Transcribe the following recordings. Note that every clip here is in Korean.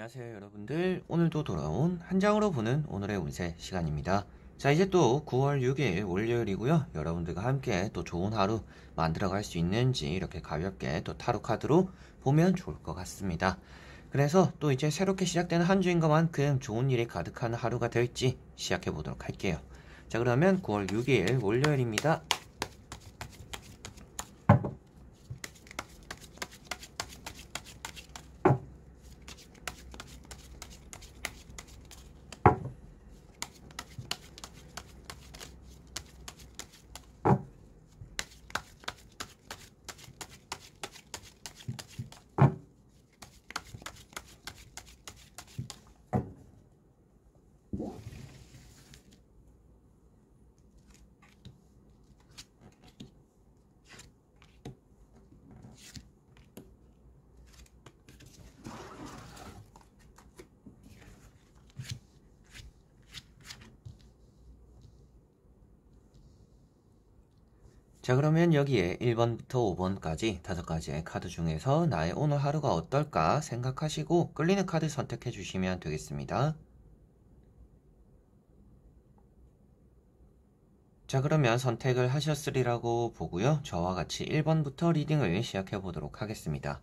안녕하세요 여러분들, 오늘도 돌아온 한 장으로 보는 오늘의 운세 시간입니다. 자, 이제 또 9월 6일 월요일이고요. 여러분들과 함께 또 좋은 하루 만들어갈 수 있는지 이렇게 가볍게 또 타로 카드로 보면 좋을 것 같습니다. 그래서 또 이제 새롭게 시작되는 한 주인 것만큼 좋은 일이 가득한 하루가 될지 시작해 보도록 할게요. 자, 그러면 9월 6일 월요일입니다. 자, 그러면 여기에 1번부터 5번까지 5가지의 카드 중에서 나의 오늘 하루가 어떨까 생각하시고 끌리는 카드 선택해 주시면 되겠습니다. 자, 그러면 선택을 하셨으리라고 보고요. 저와 같이 1번부터 리딩을 시작해 보도록 하겠습니다.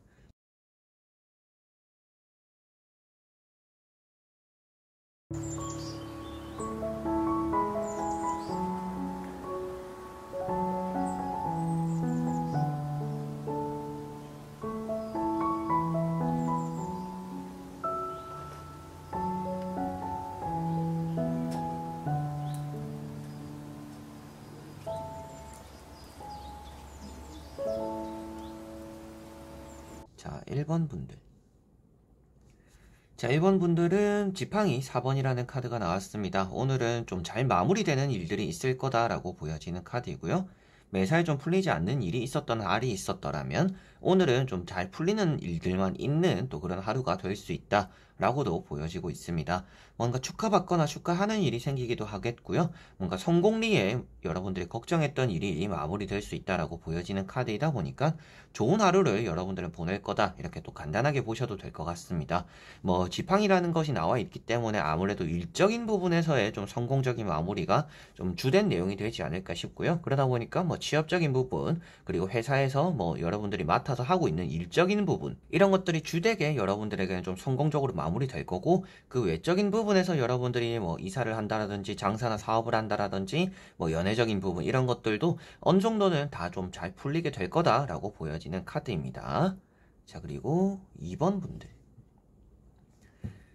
자, 1번 분들. 자, 1번 분들은 지팡이 4번이라는 카드가 나왔습니다. 오늘은 좀 잘 마무리되는 일들이 있을 거다라고 보여지는 카드이고요. 매사에 좀 풀리지 않는 일이 있었던 날이 있었더라면 오늘은 좀 잘 풀리는 일들만 있는 또 그런 하루가 될 수 있다 라고도 보여지고 있습니다. 뭔가 축하받거나 축하하는 일이 생기기도 하겠고요. 뭔가 성공리에 여러분들이 걱정했던 일이 마무리될 수 있다라고 보여지는 카드이다 보니까 좋은 하루를 여러분들은 보낼 거다, 이렇게 또 간단하게 보셔도 될 것 같습니다. 뭐 지팡이라는 것이 나와 있기 때문에 아무래도 일적인 부분에서의 좀 성공적인 마무리가 좀 주된 내용이 되지 않을까 싶고요. 그러다 보니까 뭐 취업적인 부분, 그리고 회사에서 뭐 여러분들이 맡아서 하고 있는 일적인 부분, 이런 것들이 주되게 여러분들에게는 좀 성공적으로 마무리될 거고, 그 외적인 부분에서 여러분들이 뭐 이사를 한다라든지 장사나 사업을 한다라든지 뭐 연애적인 부분, 이런 것들도 어느 정도는 다 좀 잘 풀리게 될 거다라고 보여지는 카드입니다. 자, 그리고 2번 분들.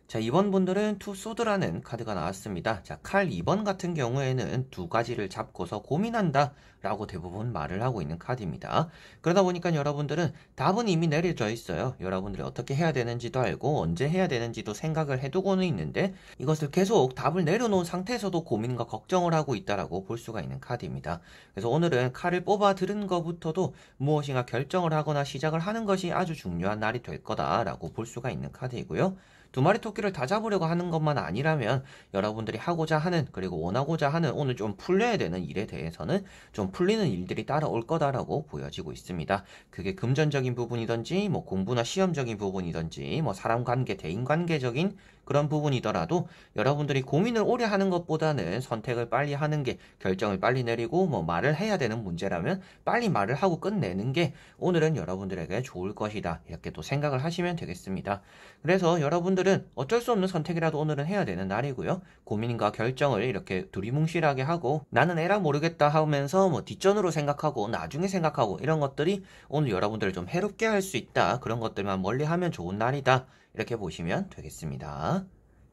자, 2번 분들은 투 소드라는 카드가 나왔습니다. 자, 칼 2번 같은 경우에는 두 가지를 잡고서 고민한다 라고 대부분 말을 하고 있는 카드입니다. 그러다 보니까 여러분들은 답은 이미 내려져 있어요. 여러분들이 어떻게 해야 되는지도 알고 언제 해야 되는지도 생각을 해두고는 있는데, 이것을 계속 답을 내려놓은 상태에서도 고민과 걱정을 하고 있다라고 볼 수가 있는 카드입니다. 그래서 오늘은 칼을 뽑아 들은 것부터도 무엇인가 결정을 하거나 시작을 하는 것이 아주 중요한 날이 될 거다라고 볼 수가 있는 카드이고요. 두 마리 토끼를 다 잡으려고 하는 것만 아니라면 여러분들이 하고자 하는, 그리고 원하고자 하는 오늘 좀 풀려야 되는 일에 대해서는 좀 풀리는 일들이 따라올 거다라고 보여지고 있습니다. 그게 금전적인 부분이든지 뭐 공부나 시험적인 부분이든지 뭐 사람관계, 대인관계적인 그런 부분이더라도 여러분들이 고민을 오래 하는 것보다는 선택을 빨리 하는 게, 결정을 빨리 내리고 뭐 말을 해야 되는 문제라면 빨리 말을 하고 끝내는 게 오늘은 여러분들에게 좋을 것이다, 이렇게 또 생각을 하시면 되겠습니다. 그래서 여러분들은 어쩔 수 없는 선택이라도 오늘은 해야 되는 날이고요. 고민과 결정을 이렇게 두리뭉실하게 하고 나는 에라 모르겠다 하면서 뭐 뒷전으로 생각하고 나중에 생각하고 이런 것들이 오늘 여러분들을 좀 해롭게 할 수 있다. 그런 것들만 멀리하면 좋은 날이다, 이렇게 보시면 되겠습니다.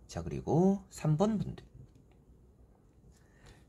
자, 그리고 3번 분들.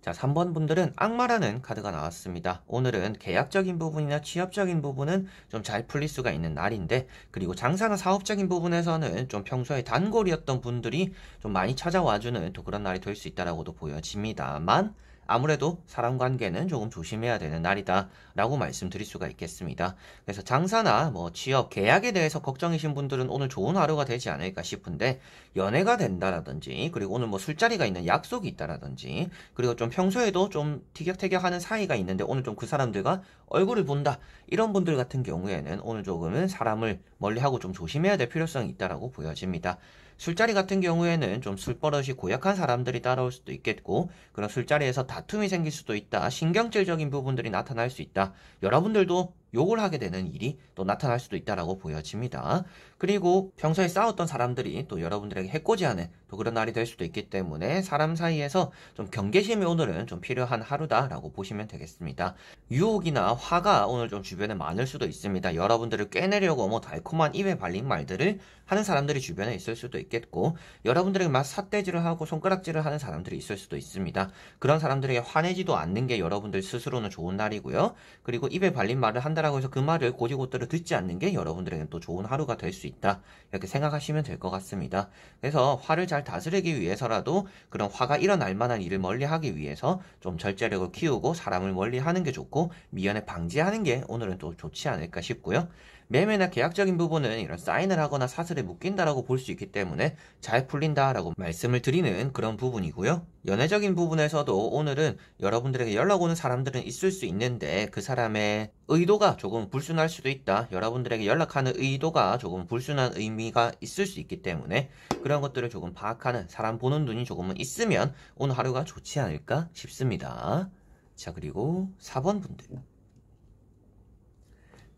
자, 3번 분들은 악마라는 카드가 나왔습니다. 오늘은 계약적인 부분이나 취업적인 부분은 좀 잘 풀릴 수가 있는 날인데, 그리고 장사나 사업적인 부분에서는 좀 평소에 단골이었던 분들이 좀 많이 찾아와주는 또 그런 날이 될 수 있다라고도 보여집니다만, 아무래도 사람 관계는 조금 조심해야 되는 날이다 라고 말씀드릴 수가 있겠습니다. 그래서 장사나 뭐 취업, 계약에 대해서 걱정이신 분들은 오늘 좋은 하루가 되지 않을까 싶은데, 연애가 된다라든지, 그리고 오늘 뭐 술자리가 있는 약속이 있다라든지, 그리고 좀 평소에도 좀 티격태격하는 사이가 있는데 오늘 좀 그 사람들과 얼굴을 본다, 이런 분들 같은 경우에는 오늘 조금은 사람을 멀리하고 좀 조심해야 될 필요성이 있다라고 보여집니다. 술자리 같은 경우에는 좀 술버릇이 고약한 사람들이 따라올 수도 있겠고, 그런 술자리에서 다툼이 생길 수도 있다. 신경질적인 부분들이 나타날 수 있다. 여러분들도 욕을 하게 되는 일이 또 나타날 수도 있다라고 보여집니다. 그리고 평소에 싸웠던 사람들이 또 여러분들에게 해코지하는 또 그런 날이 될 수도 있기 때문에 사람 사이에서 좀 경계심이 오늘은 좀 필요한 하루다라고 보시면 되겠습니다. 유혹이나 화가 오늘 좀 주변에 많을 수도 있습니다. 여러분들을 꿰내려고 뭐 달콤한 입에 발린 말들을 하는 사람들이 주변에 있을 수도 있겠고, 여러분들에게 막 삿대질을 하고 손가락질을 하는 사람들이 있을 수도 있습니다. 그런 사람들에게 화내지도 않는 게 여러분들 스스로는 좋은 날이고요. 그리고 입에 발린 말을 한다라고 해서 그 말을 고지고대로 듣지 않는 게 여러분들에게는 또 좋은 하루가 될 수 있다. 이렇게 생각하시면 될 것 같습니다. 그래서 화를 잘 다스리기 위해서라도 그런 화가 일어날 만한 일을 멀리하기 위해서 좀 절제력을 키우고 사람을 멀리하는 게 좋고, 미연에 방지하는 게 오늘은 또 좋지 않을까 싶고요. 매매나 계약적인 부분은 이런 사인을 하거나 사슬에 묶인다라고 볼 수 있기 때문에 잘 풀린다라고 말씀을 드리는 그런 부분이고요. 연애적인 부분에서도 오늘은 여러분들에게 연락 오는 사람들은 있을 수 있는데 그 사람의 의도가 조금 불순할 수도 있다. 여러분들에게 연락하는 의도가 조금 불순한 의미가 있을 수 있기 때문에 그런 것들을 조금 파악하는, 사람 보는 눈이 조금은 있으면 오늘 하루가 좋지 않을까 싶습니다. 자, 그리고 4번 분들.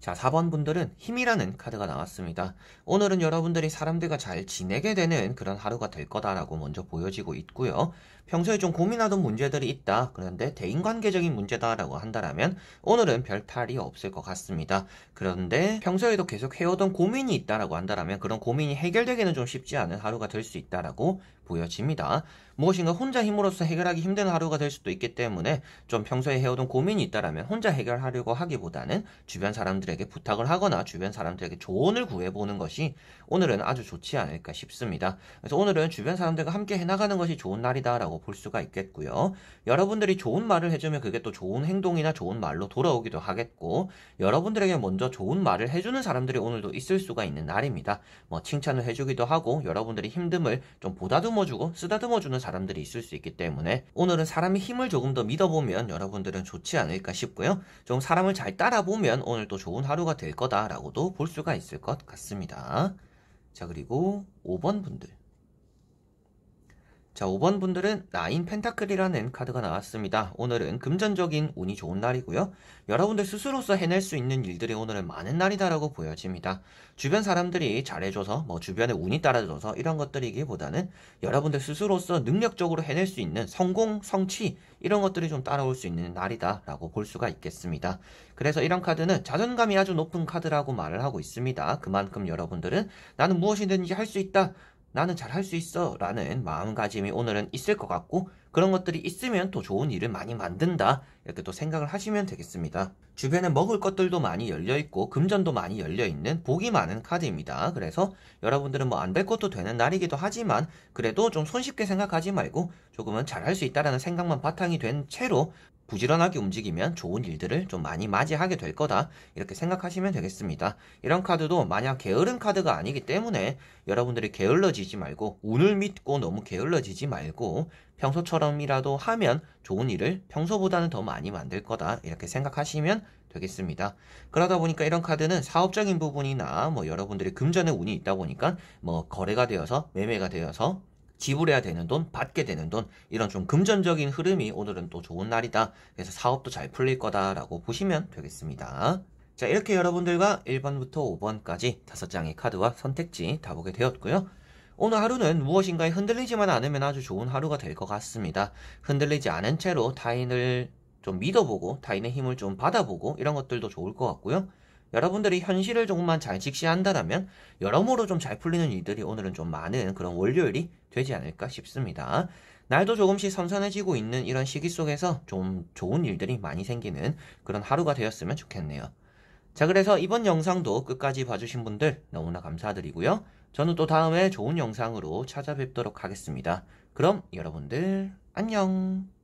자, 4번 분들은 힘이라는 카드가 나왔습니다. 오늘은 여러분들이 사람들과 잘 지내게 되는 그런 하루가 될 거다라고 먼저 보여지고 있고요. 평소에 좀 고민하던 문제들이 있다. 그런데 대인관계적인 문제다라고 한다면 오늘은 별 탈이 없을 것 같습니다. 그런데 평소에도 계속 해오던 고민이 있다라고 한다면 그런 고민이 해결되기는 좀 쉽지 않은 하루가 될 수 있다라고 보여집니다. 무엇인가 혼자 힘으로써 해결하기 힘든 하루가 될 수도 있기 때문에 좀 평소에 해오던 고민이 있다라면 혼자 해결하려고 하기보다는 주변 사람들에게 부탁을 하거나 주변 사람들에게 조언을 구해보는 것이 오늘은 아주 좋지 않을까 싶습니다. 그래서 오늘은 주변 사람들과 함께 해나가는 것이 좋은 날이다라고 볼 수가 있겠고요. 여러분들이 좋은 말을 해주면 그게 또 좋은 행동이나 좋은 말로 돌아오기도 하겠고, 여러분들에게 먼저 좋은 말을 해주는 사람들이 오늘도 있을 수가 있는 날입니다. 뭐 칭찬을 해주기도 하고 여러분들이 힘듦을 좀 보다듬어주고 쓰다듬어주는 사람들이 있을 수 있기 때문에 오늘은 사람의 힘을 조금 더 믿어보면 여러분들은 좋지 않을까 싶고요. 좀 사람을 잘 따라보면 오늘 또 좋은 하루가 될 거다라고도 볼 수가 있을 것 같습니다. 자, 그리고 5번 분들. 자, 5번 분들은 나인 펜타클이라는 카드가 나왔습니다. 오늘은 금전적인 운이 좋은 날이고요. 여러분들 스스로서 해낼 수 있는 일들이 오늘은 많은 날이다라고 보여집니다. 주변 사람들이 잘해줘서 뭐 주변에 운이 따라줘서 이런 것들이기보다는 여러분들 스스로서 능력적으로 해낼 수 있는 성공, 성취 이런 것들이 좀 따라올 수 있는 날이다라고 볼 수가 있겠습니다. 그래서 이런 카드는 자존감이 아주 높은 카드라고 말을 하고 있습니다. 그만큼 여러분들은 나는 무엇이든지 할 수 있다, 나는 잘할 수 있어 라는 마음가짐이 오늘은 있을 것 같고, 그런 것들이 있으면 또 좋은 일을 많이 만든다 이렇게 또 생각을 하시면 되겠습니다. 주변에 먹을 것들도 많이 열려있고 금전도 많이 열려있는 복이 많은 카드입니다. 그래서 여러분들은 뭐 안 될 것도 되는 날이기도 하지만 그래도 좀 손쉽게 생각하지 말고 조금은 잘할 수 있다라는 생각만 바탕이 된 채로 부지런하게 움직이면 좋은 일들을 좀 많이 맞이하게 될 거다 이렇게 생각하시면 되겠습니다. 이런 카드도 마냥 게으른 카드가 아니기 때문에 여러분들이 게을러지지 말고, 운을 믿고 너무 게을러지지 말고 평소처럼이라도 하면 좋은 일을 평소보다는 더 많이 만들 거다 이렇게 생각하시면 되겠습니다. 그러다 보니까 이런 카드는 사업적인 부분이나 뭐 여러분들이 금전의 운이 있다 보니까 뭐 거래가 되어서 매매가 되어서 지불해야 되는 돈, 받게 되는 돈, 이런 좀 금전적인 흐름이 오늘은 또 좋은 날이다. 그래서 사업도 잘 풀릴 거다라고 보시면 되겠습니다. 자, 이렇게 여러분들과 1번부터 5번까지 5장의 카드와 선택지 다 보게 되었고요. 오늘 하루는 무엇인가에 흔들리지만 않으면 아주 좋은 하루가 될 것 같습니다. 흔들리지 않은 채로 타인을 좀 믿어보고 타인의 힘을 좀 받아보고 이런 것들도 좋을 것 같고요. 여러분들이 현실을 조금만 잘 직시한다면 여러모로 좀 잘 풀리는 일들이 오늘은 좀 많은 그런 월요일이 되지 않을까 싶습니다. 날도 조금씩 선선해지고 있는 이런 시기 속에서 좀 좋은 일들이 많이 생기는 그런 하루가 되었으면 좋겠네요. 자, 그래서 이번 영상도 끝까지 봐주신 분들 너무나 감사드리고요. 저는 또 다음에 좋은 영상으로 찾아뵙도록 하겠습니다. 그럼 여러분들 안녕.